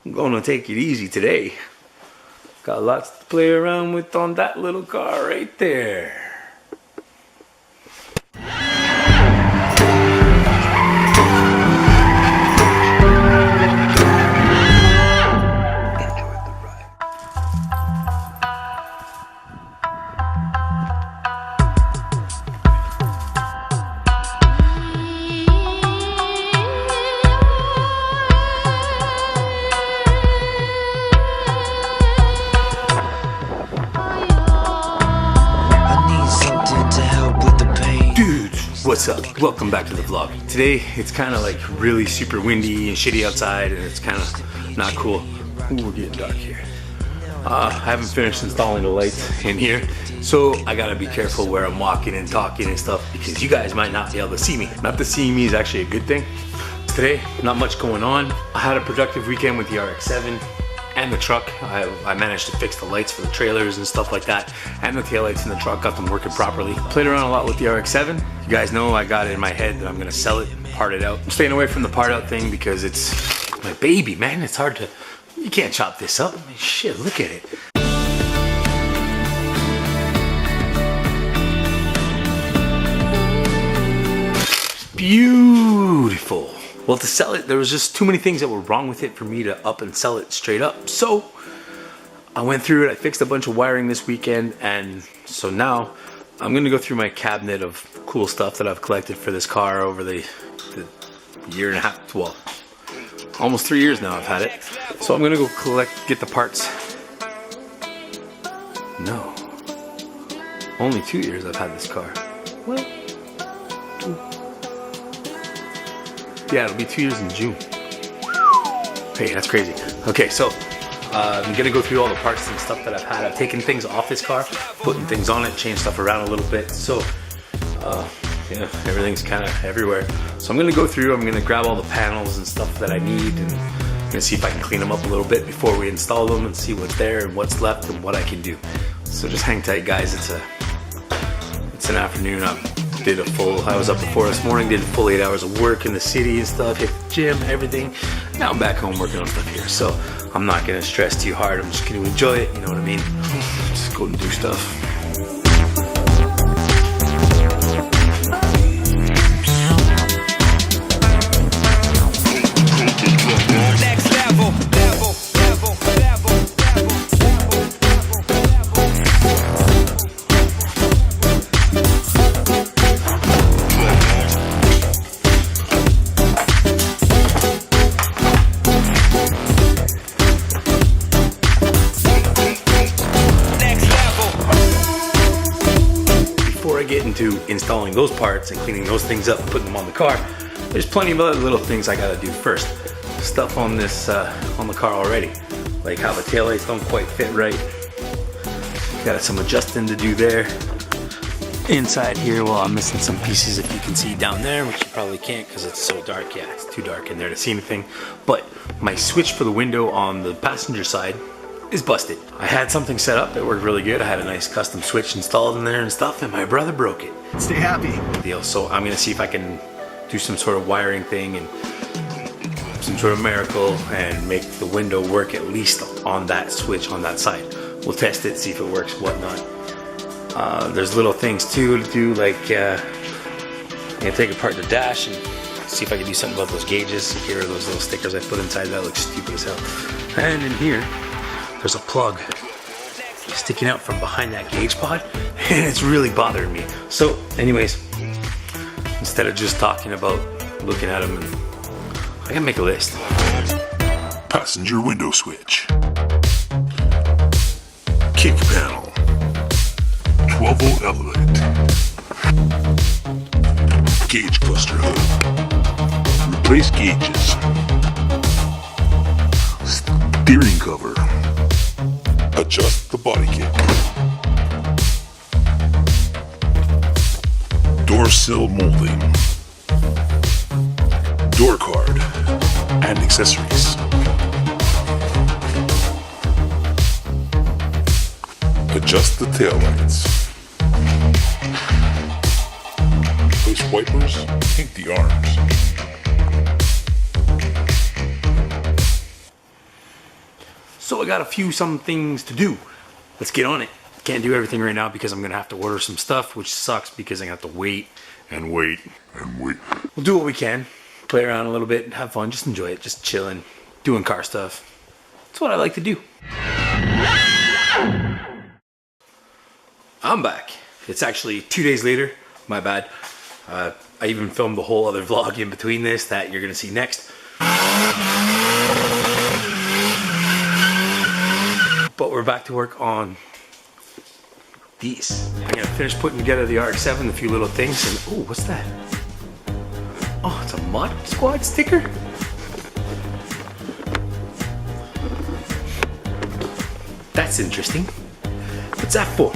I'm gonna take it easy today. Got lots to play around with on that little car right there. What's up? Welcome back to the vlog. Today it's kind of like really super windy and shitty outside, and it's kind of not cool. Ooh, we're getting dark here. I haven't finished installing the lights in here, so I gotta be careful where I'm walking and talking and stuff because you guys might not be able to see me. Not to see me is actually a good thing. Today, not much going on. I had a productive weekend with the RX7 and the truck. I managed to fix the lights for the trailers and stuff like that, and the taillights in the truck, got them working properly. Played around a lot with the RX7. You guys know I got it in my head that I'm gonna sell it, part it out. I'm staying away from the part out thing because it's my baby, man. It's hard to, you can't chop this up. I mean, shit, look at it. Beautiful. Well, to sell it, there was just too many things that were wrong with it for me to up and sell it straight up. So I went through it, I fixed a bunch of wiring this weekend, and so now I'm gonna go through my cabinet of cool stuff that I've collected for this car over the year and a half, well, almost 3 years now I've had it. So I'm gonna go get the parts. No, only 2 years I've had this car. What? Yeah, it'll be 2 years in June. Hey, that's crazy. Okay, so I'm gonna go through all the parts and stuff that I've had. I've taken things off this car, putting things on it, changed stuff around a little bit. So, yeah, everything's kind of everywhere. So I'm gonna go through, I'm gonna grab all the panels and stuff that I need, and I'm gonna see if I can clean them up a little bit before we install them and see what's there and what's left and what I can do. So just hang tight, guys. It's an afternoon. I was up before this morning, did a full 8 hours of work in the city and stuff, hit the gym, everything. Now I'm back home working on stuff here, so I'm not gonna stress too hard. I'm just gonna enjoy it, you know what I mean? Just go and do stuff. Into installing those parts and cleaning those things up and putting them on the car, there's plenty of other little things I gotta do first. Stuff on this on the car already, like how the taillights don't quite fit right. Got some adjusting to do there. Inside here, well, I'm missing some pieces, if you can see down there, which you probably can't because it's so dark. Yeah, it's too dark in there to see anything. But my switch for the window on the passenger side is busted. I had something set up that worked really good. I had a nice custom switch installed in there and stuff, and my brother broke it. Stay happy. Deal. So I'm gonna see if I can do some sort of wiring thing and some sort of miracle and make the window work at least on that switch on that side. We'll test it, see if it works, whatnot. There's little things too to do, like I'm gonna take apart the dash and see if I can do something about those gauges. Here are those little stickers I put inside. That looks stupid as hell. And in here, there's a plug sticking out from behind that gauge pod, and it's really bothering me. So anyways, instead of just talking about looking at them, I gotta make a list. Passenger window switch, kick panel, 12-volt element, gauge cluster hood, replace gauges, steering cover, adjust the body kit, door sill molding, door card, and accessories. Adjust the taillights. Replace wipers, paint the arms. So I got a few some things to do. Let's get on it. Can't do everything right now because I'm gonna have to order some stuff, which sucks because I have to wait and wait and wait. We'll do what we can, play around a little bit, have fun, just enjoy it, just chilling, doing car stuff. That's what I like to do. I'm back. It's actually 2 days later, my bad. I even filmed a whole other vlog in between this that you're gonna see next. But we're back to work on these. I'm gonna finish putting together the RX7, a few little things, and oh, what's that? Oh, it's a Mod Squad sticker? That's interesting. What's that for?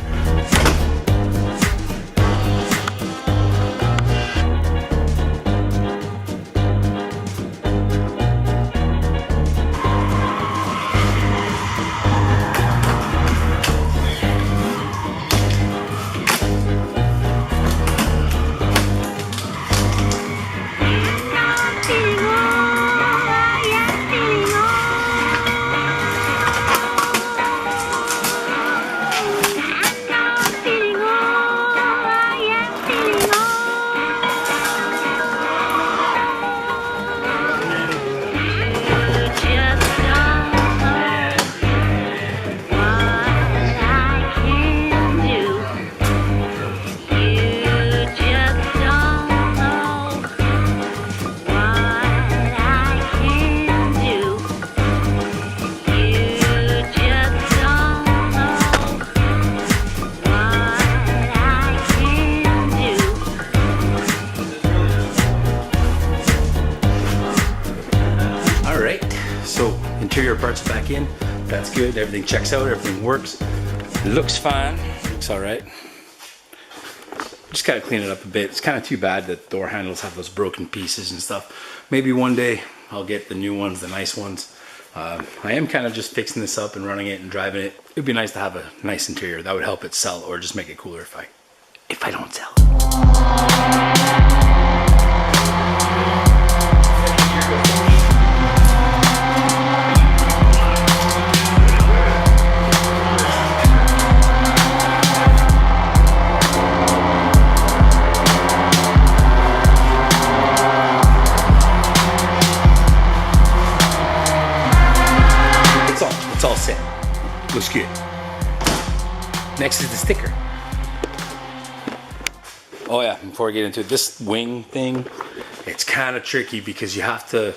Interior parts back in, that's good, everything checks out, everything works, looks fine, looks alright. Just gotta clean it up a bit. It's kind of too bad that door handles have those broken pieces and stuff. Maybe one day I'll get the new ones, the nice ones. I am kind of just fixing this up and running it and driving it. It'd be nice to have a nice interior. That would help it sell or just make it cooler if I don't sell it. It's all set. Looks good. Next is the sticker. Oh yeah, before I get into it, this wing thing, it's kind of tricky because you have to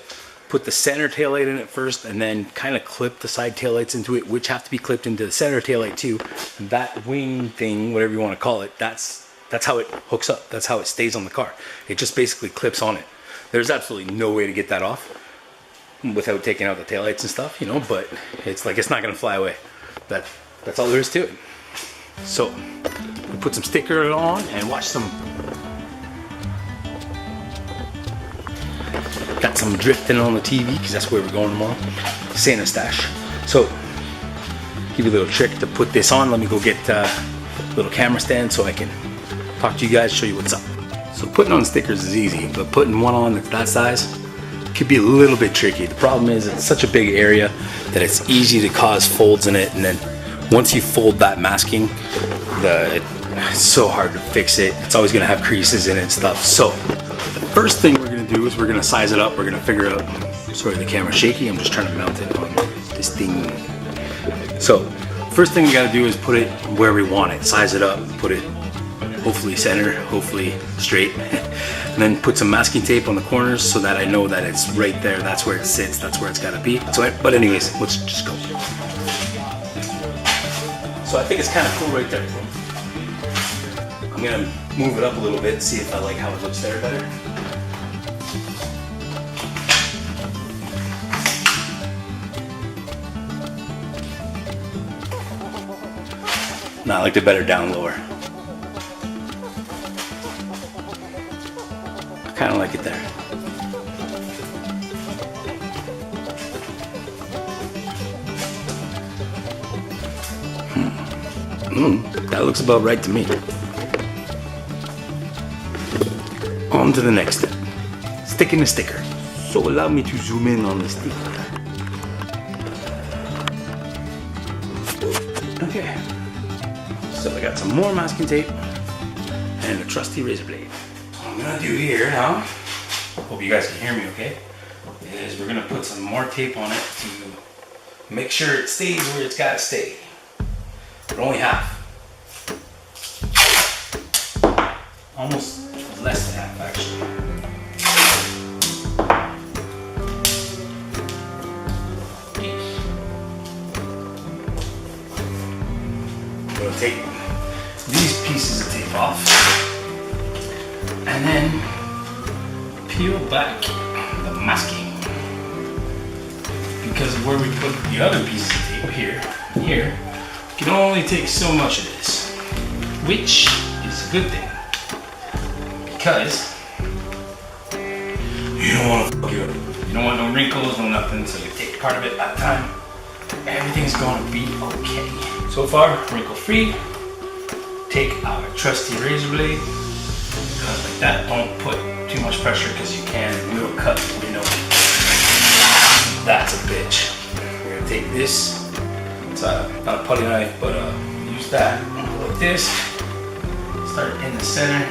put the center taillight in it first and then kind of clip the side taillights into it, which have to be clipped into the center taillight too. And that wing thing, whatever you want to call it, that's how it hooks up. That's how it stays on the car. It just basically clips on it. There's absolutely no way to get that off without taking out the taillights and stuff, you know, but it's like, it's not gonna fly away. That's all there is to it. So, we put some sticker on and watch some. Got some drifting on the TV, because that's where we're going tomorrow. Santa stash. So, give you a little trick to put this on. Let me go get a little camera stand so I can talk to you guys, show you what's up. So putting on stickers is easy, but putting one on that's that size could be a little bit tricky. The problem is it's such a big area that it's easy to cause folds in it, and then once you fold that masking, it's so hard to fix it. It's always gonna have creases in it and stuff. So the first thing we're gonna do is we're gonna size it up. We're gonna figure out, sorry the camera's shaky, I'm just trying to mount it on this thing. So first thing we gotta do is put it where we want it, size it up, put it hopefully center, hopefully straight. And then put some masking tape on the corners so that I know that it's right there, that's where it sits, that's where it's gotta be. So, but anyways, let's just go. So I think it's kind of cool right there. I'm gonna move it up a little bit, see if I like how it looks there better. No, I liked it better down lower. Kind of like it there. That looks about right to me. On to the next step. Sticking the sticker. So allow me to zoom in on the sticker. Okay, so I got some more masking tape and a trusty razor blade. What I'm gonna do here now, hope you guys can hear me okay, is we're gonna put some more tape on it to make sure it stays where it's gotta stay. But only half. Almost less than half actually. I'm gonna take these pieces of tape off and then peel back the masking, because where we put the other pieces of tape here, you can only take so much of this, which is a good thing because you don't want to fuck it up. You don't want no wrinkles, no nothing, so you take part of it at a time. Everything's gonna be okay. So far, wrinkle free. Take our trusty razor blade, because like that, don't put too much pressure because you will cut the window. That's a bitch. We're gonna take this, it's not a putty knife, but use that, go like this, start in the center,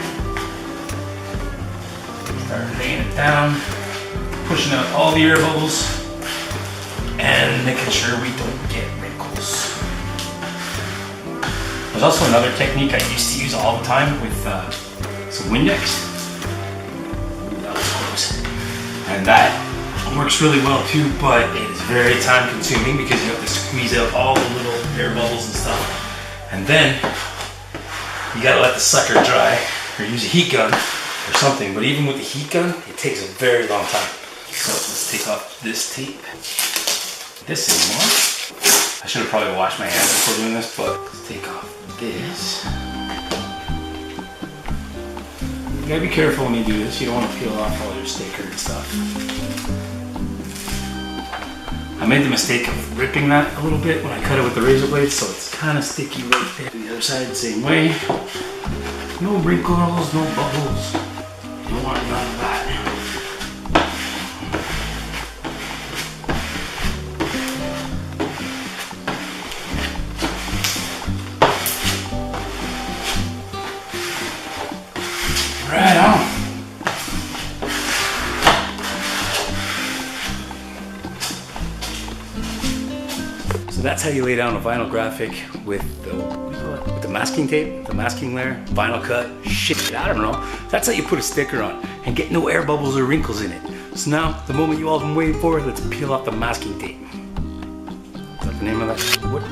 start laying it down, pushing out all the air bubbles, and making sure we don't get wrinkles. There's also another technique I used to use all the time with some Windex. That was close. And that works really well too, but it is very time consuming because you have to squeeze out all the little air bubbles and stuff. And then you gotta let the sucker dry or use a heat gun or something. But even with the heat gun, it takes a very long time. So let's take off this tape. This anymore. I should have probably washed my hands before doing this, but let's take off this. You gotta be careful when you do this. You don't want to peel off all your sticker and stuff. I made the mistake of ripping that a little bit when I cut it with the razor blade, so it's kind of sticky right there. The other side the same way. No wrinkles, no bubbles. You don't want none of that. Right on. So that's how you lay down a vinyl graphic with the masking tape, the masking layer, vinyl cut, shit, I don't know. That's how you put a sticker on and get no air bubbles or wrinkles in it. So now, the moment you all been waiting for, let's peel off the masking tape. Is that the name of that? What?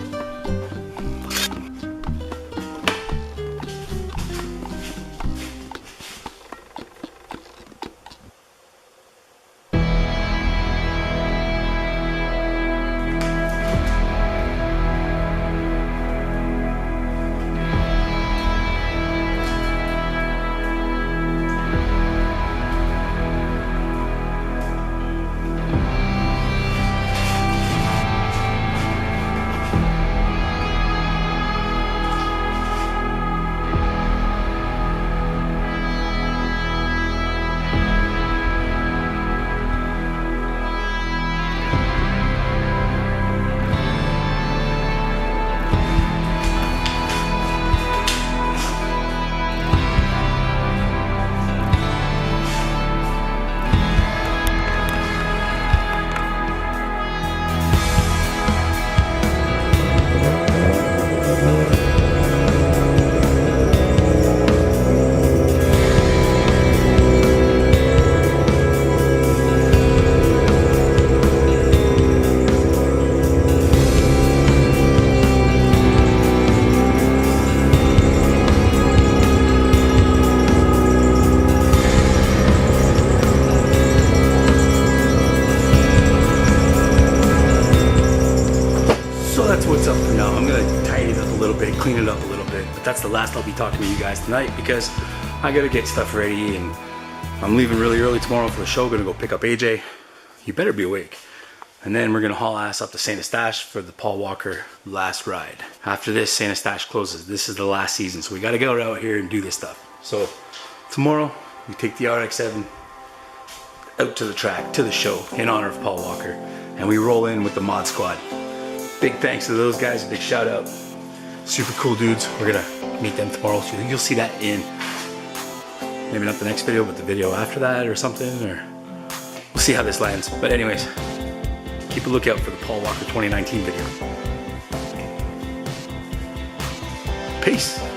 Clean it up a little bit, but that's the last I'll be talking to you guys tonight because I gotta get stuff ready and I'm leaving really early tomorrow for the show. Gonna go pick up AJ. You better be awake. And then we're gonna haul ass up to St. Eustache for the Paul Walker last ride. After this, St. Eustache closes. This is the last season, so we gotta go out here and do this stuff. So tomorrow we take the RX7 out to the track, to the show in honor of Paul Walker, and we roll in with the mod squad. Big thanks to those guys, big shout out. Super cool dudes. We're gonna meet them tomorrow. So you'll see that in maybe not the next video, but the video after that or something, or we'll see how this lands. But anyways, keep a lookout for the Paul Walker 2019 video. Peace.